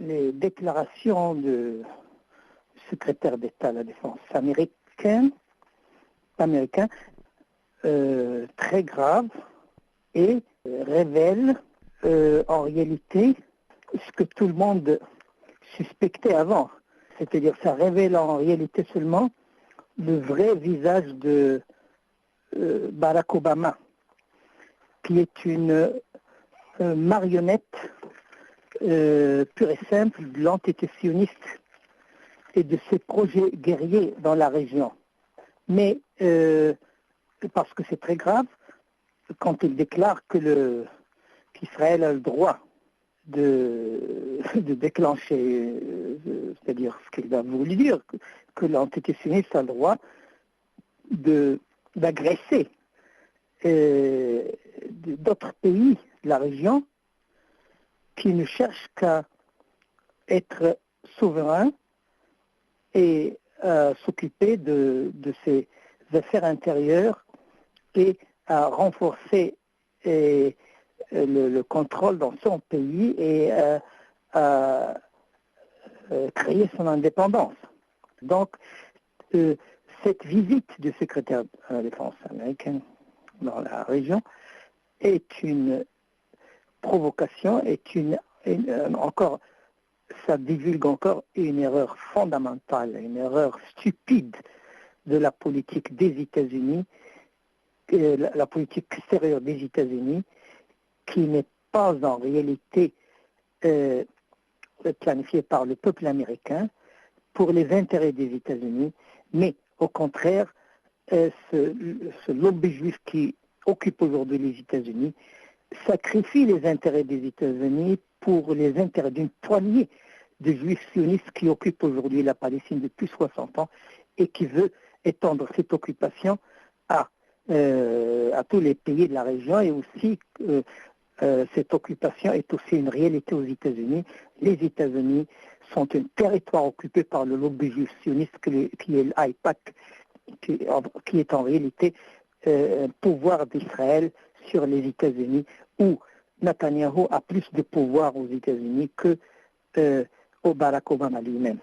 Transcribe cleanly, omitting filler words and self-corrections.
les déclarations du secrétaire d'État à la Défense américain très graves et révèlent en réalité ce que tout le monde suspectait avant. C'est-à-dire ça révèle en réalité seulement le vrai visage de Barack Obama, qui est une marionnette pure et simple de l'entité sioniste et de ses projets guerriers dans la région. Mais parce que c'est très grave, quand il déclare qu'Israël a le droit de déclencher, c'est-à-dire ce qu'il a voulu dire, que l'entité sioniste a le droit d'agresser d'autres pays de la région qui ne cherchent qu'à être souverains et à s'occuper de ses affaires intérieures et à renforcer le contrôle dans son pays et à créer son indépendance. Donc, cette visite du secrétaire de la Défense américaine dans la région est une provocation, ça divulgue encore une erreur fondamentale, une erreur stupide de la politique des États-Unis, la politique extérieure des États-Unis, qui n'est pas en réalité planifiée par le peuple américain pour les intérêts des États-Unis, mais au contraire, ce lobby juif qui occupe aujourd'hui les États-Unis sacrifie les intérêts des États-Unis pour les intérêts d'une poignée de juifs sionistes qui occupent aujourd'hui la Palestine depuis 60 ans et qui veut étendre cette occupation à tous les pays de la région, et aussi cette occupation est aussi une réalité aux États-Unis. Les États-Unis sont un territoire occupé par le lobby juif sioniste qui est l'AIPAC, qui est en réalité un pouvoir d'Israël sur les États-Unis, où Netanyahou a plus de pouvoir aux États-Unis que Barack Obama lui-même.